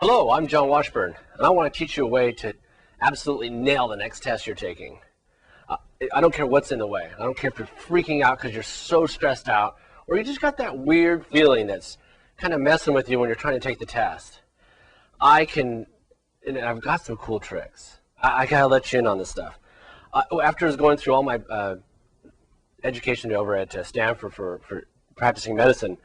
Hello, I'm John Washburn, and I want to teach you a way to absolutely nail the next test you're taking. Uh, I don't care what's in the way. I don't care if you're freaking out because you're so stressed out, or you just got that weird feeling that's kind of messing with you when you're trying to take the test. And I've got some cool tricks. I gotta let you in on this stuff. After I was going through all my education over at Stanford for practicing medicine,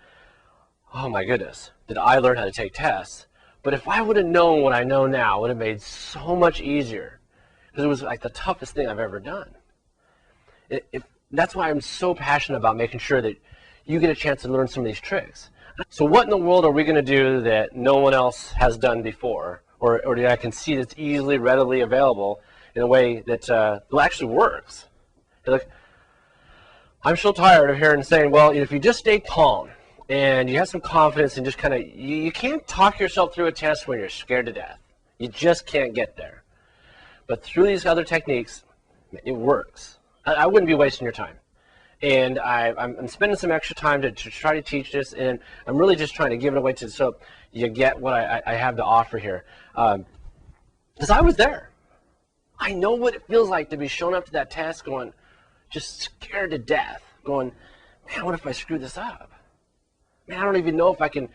oh my goodness, did I learn how to take tests. But if I would have known what I know now, it would have made so much easier, because it was like the toughest thing I've ever done. That's why I'm so passionate about making sure that you get a chance to learn some of these tricks. So what in the world are we going to do that no one else has done before, or that I can see that's easily, readily available in a way that actually works? Like, I'm so tired of hearing saying, well, if you just stay calm, and you have some confidence and just kind of, you can't talk yourself through a test when you're scared to death. You just can't get there. But through these other techniques, it works. I wouldn't be wasting your time. And I'm spending some extra time to try to teach this, and I'm really just trying to give it away so you get what I have to offer here. Because I was there. I know what it feels like to be shown up to that test going, just scared to death, going, man, what if I screw this up? Man, I don't even know if I can,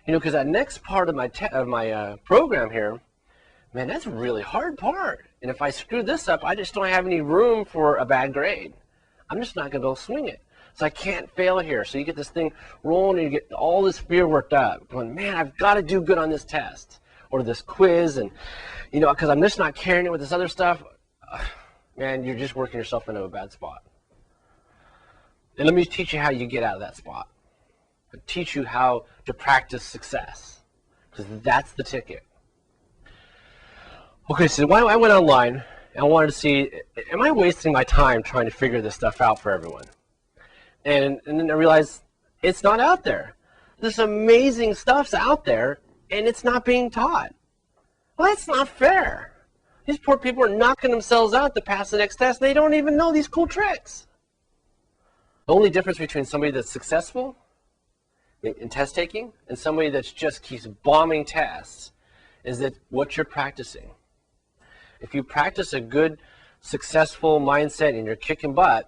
because that next part of my program here, man, that's a really hard part. And if I screw this up, I just don't have any room for a bad grade. I'm just not going to go swing it. So I can't fail here. So you get this thing rolling and you get all this fear worked up, going, man, I've got to do good on this test or this quiz. And, because I'm just not carrying it with this other stuff, man, you're just working yourself into a bad spot. And let me teach you how you get out of that spot. Teach you how to practice success, because that's the ticket. Okay, so I went online and I wanted to see, am I wasting my time trying to figure this stuff out for everyone? And then I realized it's not out there. This amazing stuff's out there and it's not being taught. Well, that's not fair. These poor people are knocking themselves out to pass the next test. They don't even know these cool tricks. The only difference between somebody that's successful in test taking and somebody that just keeps bombing tests is that what you're practicing. If you practice a good, successful mindset and you're kicking butt,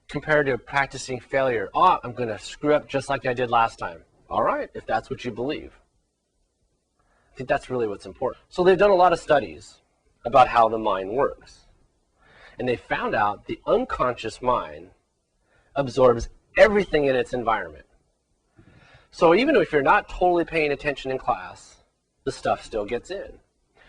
compared to practicing failure, I'm going to screw up just like I did last time. All right, if that's what you believe. I think that's really what's important. So they've done a lot of studies about how the mind works. And they found out the unconscious mind absorbs everything in its environment. So even if you're not totally paying attention in class, the stuff still gets in. A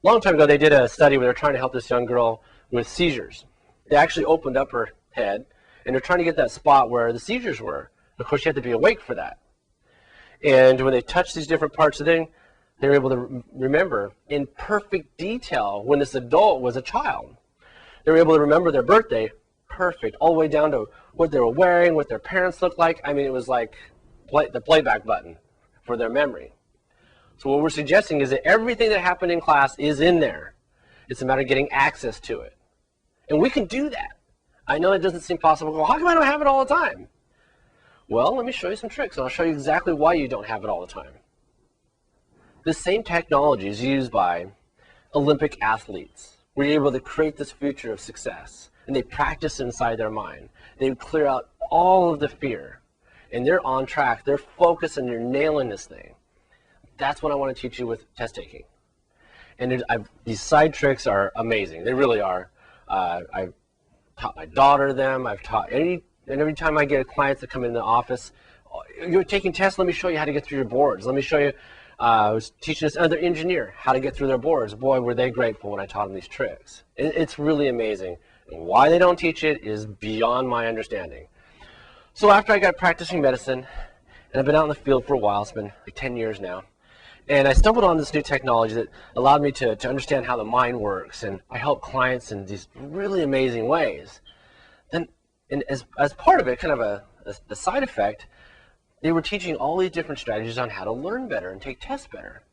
long time ago, they did a study where they're trying to help this young girl with seizures. They actually opened up her head, and they're trying to get that spot where the seizures were. Of course, you have to be awake for that. And when they touched these different parts of the thing, they were able to remember in perfect detail when this adult was a child. They were able to remember their birthday perfect, all the way down to what they were wearing, what their parents looked like. I mean, it was like the playback button for their memory. So what we're suggesting is that everything that happened in class is in there. It's a matter of getting access to it. And we can do that. I know it doesn't seem possible. Well, how come I don't have it all the time? Well, let me show you some tricks, and I'll show you exactly why you don't have it all the time. This same technology is used by Olympic athletes. We're able to create this future of success, and they practice inside their mind. They clear out all of the fear. And they're on track, they're focused, and they're nailing this thing. That's what I want to teach you with test taking. And these side tricks are amazing. They really are. I've taught my daughter them. I've taught every time I get clients that come in the office, you're taking tests, let me show you how to get through your boards. Let me show you, I was teaching this other engineer how to get through their boards. Boy, were they grateful when I taught them these tricks. It's really amazing. And why they don't teach it is beyond my understanding. So after I got practicing medicine, and I've been out in the field for a while, it's been like 10 years now, and I stumbled on this new technology that allowed me to understand how the mind works, and I help clients in these really amazing ways. And as part of it, kind of a side effect, they were teaching all these different strategies on how to learn better and take tests better.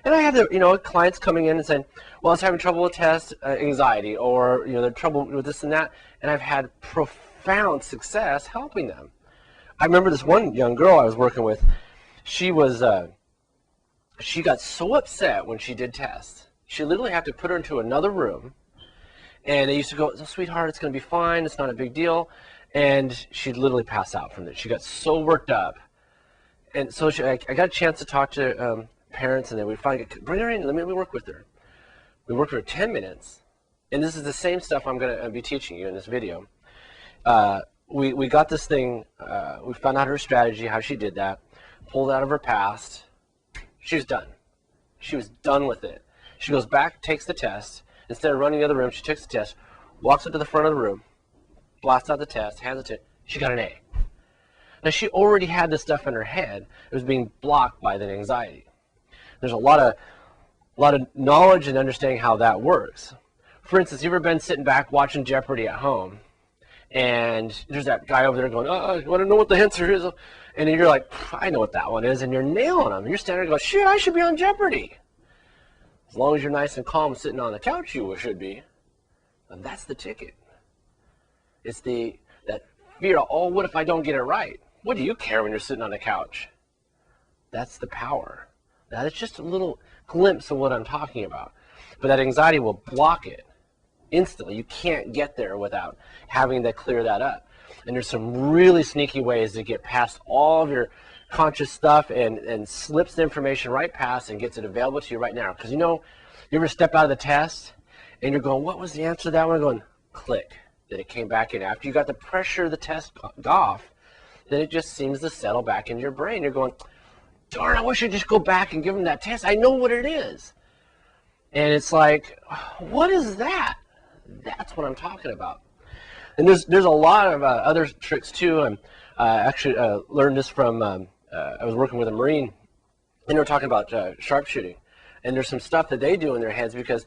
And I had clients coming in and saying, well, I was having trouble with test anxiety, or they're trouble with this and that, and I've had profound success helping them. I remember this one young girl I was working with. She was she got so upset when she did tests. She literally had to put her into another room, and they used to go, "Oh, sweetheart, it's going to be fine. It's not a big deal." And she'd literally pass out from it. She got so worked up. And so I got a chance to talk to parents, and then we finally bring her in. Let me work with her. We worked with her 10 minutes, and this is the same stuff I'm going to be teaching you in this video. We got this thing. We found out her strategy, how she did that, pulled it out of her past. She was done. She was done with it. She goes back, takes the test. Instead of running the other room, she takes the test, walks up to the front of the room, blasts out the test, hands it to her. She got an A. Now, she already had this stuff in her head. It was being blocked by the anxiety. There's a lot of knowledge and understanding how that works. For instance, you ever been sitting back watching Jeopardy at home, and there's that guy over there going, "Oh, you want to know what the answer is?" And then you're like, "I know what that one is," and you're nailing them. You're standing there going, "Shit, I should be on Jeopardy." As long as you're nice and calm sitting on the couch, you should be. And that's the ticket. It's that fear of, "Oh, what if I don't get it right?" What do you care when you're sitting on the couch? That's the power. That is just a little glimpse of what I'm talking about. But that anxiety will block it instantly. You can't get there without having to clear that up. And there's some really sneaky ways to get past all of your conscious stuff and slips the information right past and gets it available to you right now. Because you ever step out of the test and you're going, "What was the answer to that one?" Going, click. Then it came back in. After you got the pressure of the test off, then it just seems to settle back into your brain. You're going, "Darn, I wish I'd just go back and give them that test. I know what it is." And it's like, what is that? That's what I'm talking about. And there's a lot of other tricks too. I actually learned this from, I was working with a Marine, and they were talking about sharpshooting. And there's some stuff that they do in their heads because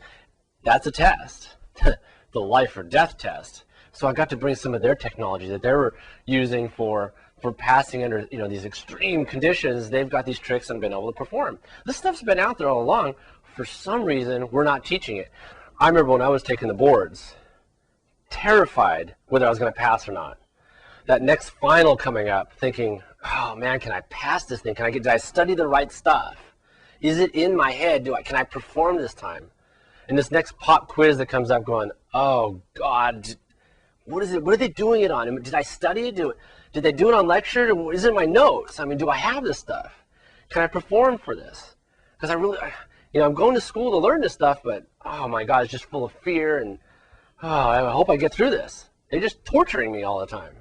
that's a test, the life or death test. So I got to bring some of their technology that they were using for passing under these extreme conditions. They've got these tricks and been able to perform. This stuff's been out there all along. For some reason, we're not teaching it. I remember when I was taking the boards, terrified whether I was going to pass or not. That next final coming up, thinking, "Oh man, can I pass this thing? Did I study the right stuff? Is it in my head? Can I perform this time?" And this next pop quiz that comes up, going, "Oh God, what is it? What are they doing it on? Did I study it? Did they do it on lecture? Is it in my notes? I mean, do I have this stuff? Can I perform for this? Because I'm going to school to learn this stuff, but oh my God, it's just full of fear, and I hope I get through this. They're just torturing me all the time."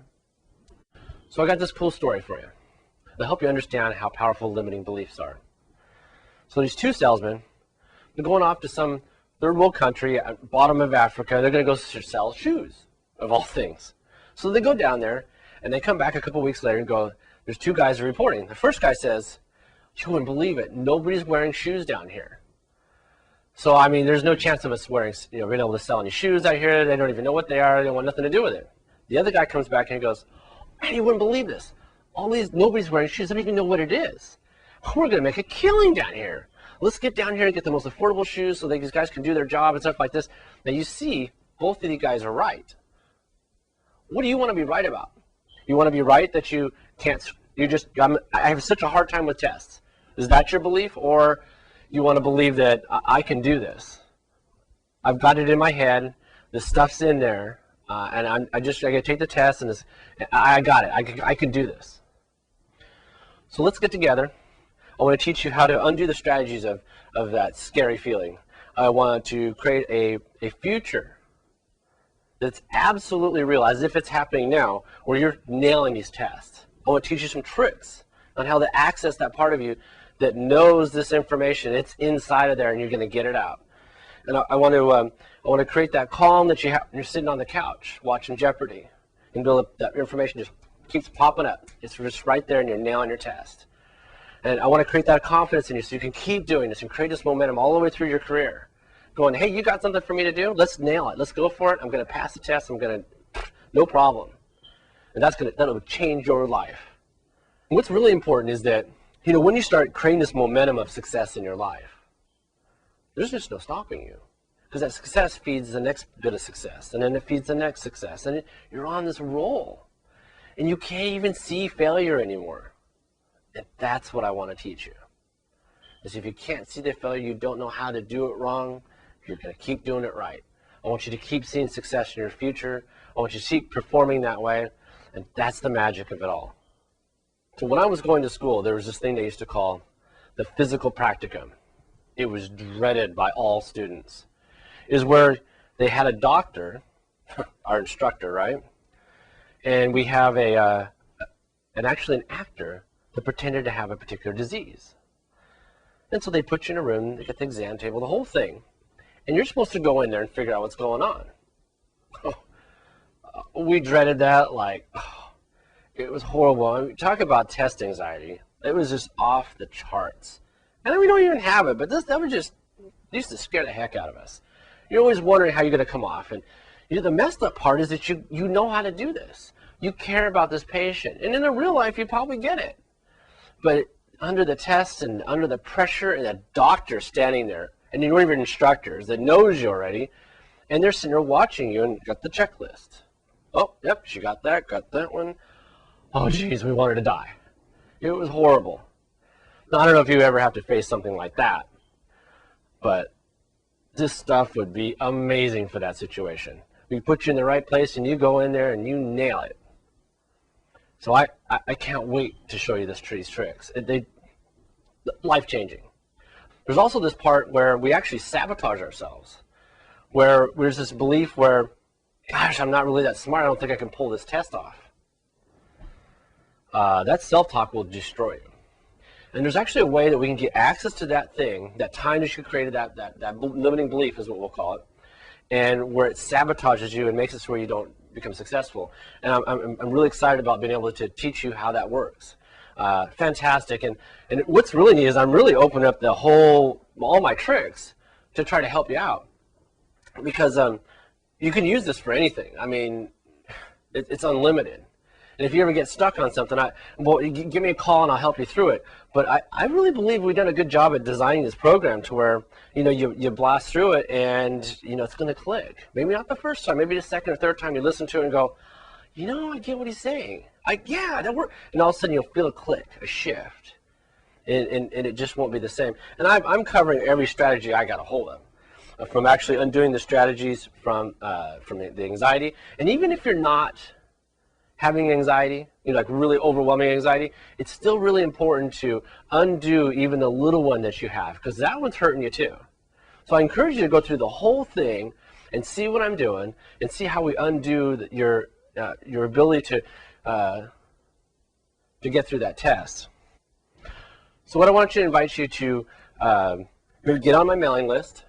So I got this cool story for you to help you understand how powerful limiting beliefs are. So these two salesmen, they're going off to some third world country at the bottom of Africa. They're going to go sell shoes, of all things. So they go down there, and they come back a couple weeks later and go, "There's two guys are reporting." The first guy says, "You wouldn't believe it. Nobody's wearing shoes down here. So, I mean, there's no chance of us being able to sell any shoes out here. They don't even know what they are. They want nothing to do with it." The other guy comes back and he goes, "Man, you wouldn't believe this. Nobody's wearing shoes. They don't even know what it is. We're going to make a killing down here. Let's get down here and get the most affordable shoes so that these guys can do their job and stuff like this." Now, you see, both of these guys are right. What do you want to be right about? You want to be right that you can't, I have such a hard time with tests. Is that your belief? Or you want to believe that I can do this? I've got it in my head. The stuff's in there. And I got to take the test, and I got it. I can do this. So let's get together. I want to teach you how to undo the strategies of that scary feeling. I want to create a future that's absolutely real, as if it's happening now, where you're nailing these tests. I want to teach you some tricks on how to access that part of you that knows this information. It's inside of there, and you're going to get it out. And I want to create that calm that you have when you're sitting on the couch watching Jeopardy, and build up that information just keeps popping up. It's just right there, and you're nailing your test. And I want to create that confidence in you so you can keep doing this and create this momentum all the way through your career. Going, "Hey, you got something for me to do? Let's nail it. Let's go for it. I'm going to pass the test. No problem." And that'll change your life. And what's really important is that, when you start creating this momentum of success in your life, there's just no stopping you. Because that success feeds the next bit of success, and then it feeds the next success, and you're on this roll. And you can't even see failure anymore. And that's what I want to teach you. is if you can't see the failure, you don't know how to do it wrong, you're going to keep doing it right. I want you to keep seeing success in your future. I want you to keep performing that way, and that's the magic of it all. So when I was going to school, there was this thing they used to call the physical practicum. It was dreaded by all students. It was where they had a doctor, our instructor, right? And we have actually an actor that pretended to have a particular disease. And so they put you in a room, they get the exam table, the whole thing, and you're supposed to go in there and figure out what's going on. We dreaded that like, it was horrible. I mean, talk about test anxiety. It was just off the charts. And we don't even have it, but that was just, used to scare the heck out of us. You're always wondering how you're going to come off. And the messed up part is that you know how to do this. You care about this patient. And in the real life, you probably get it. But under the test and under the pressure and a doctor standing there, and you don't even instructors that knows you already, and they're sitting there watching you and got the checklist. Oh, yep, she got that one. Oh, geez, we want her to die. It was horrible. Now, I don't know if you ever have to face something like that, but this stuff would be amazing for that situation. We put you in the right place, and you go in there and you nail it. So I can't wait to show you these tricks. Life-changing. There's also this part where we actually sabotage ourselves, where there's this belief where, gosh, I'm not really that smart. I don't think I can pull this test off. That self-talk will destroy you. And there's actually a way that we can get access to that thing, that time that you created, that limiting belief is what we'll call it, and where it sabotages you and makes it so where you don't become successful. And I'm really excited about being able to teach you how that works. Fantastic. And what's really neat is I'm really opening up all my tricks to try to help you out, because you can use this for anything. I mean, it's unlimited. And if you ever get stuck on something, give me a call and I'll help you through it. But I really believe we've done a good job at designing this program to where, you blast through it and, it's going to click. Maybe not the first time, maybe the second or third time you listen to it and go, I get what he's saying. Yeah, that worked. And all of a sudden you'll feel a click, a shift. And it just won't be the same. And I'm covering every strategy I got a hold of, from actually undoing the strategies from the anxiety. And even if you're not having anxiety, like really overwhelming anxiety, it's still really important to undo even the little one that you have, because that one's hurting you too. So I encourage you to go through the whole thing and see what I'm doing and see how we undo your ability to get through that test. So what I want to invite you to maybe get on my mailing list.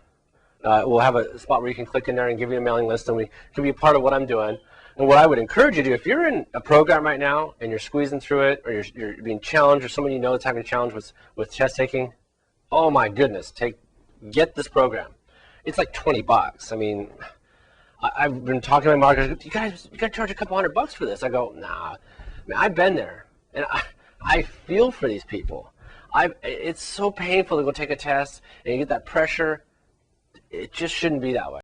We'll have a spot where you can click in there and give you a mailing list, and we can be a part of what I'm doing. And what I would encourage you to do, if you're in a program right now and you're squeezing through it, or you're being challenged, or someone you know is having a challenge with test taking, oh my goodness, get this program. It's like $20. I mean, I've been talking to my marketers. You got to charge a couple $100 for this. I go, nah. I mean, I've been there, and I feel for these people. It's so painful to go take a test and you get that pressure. It just shouldn't be that way.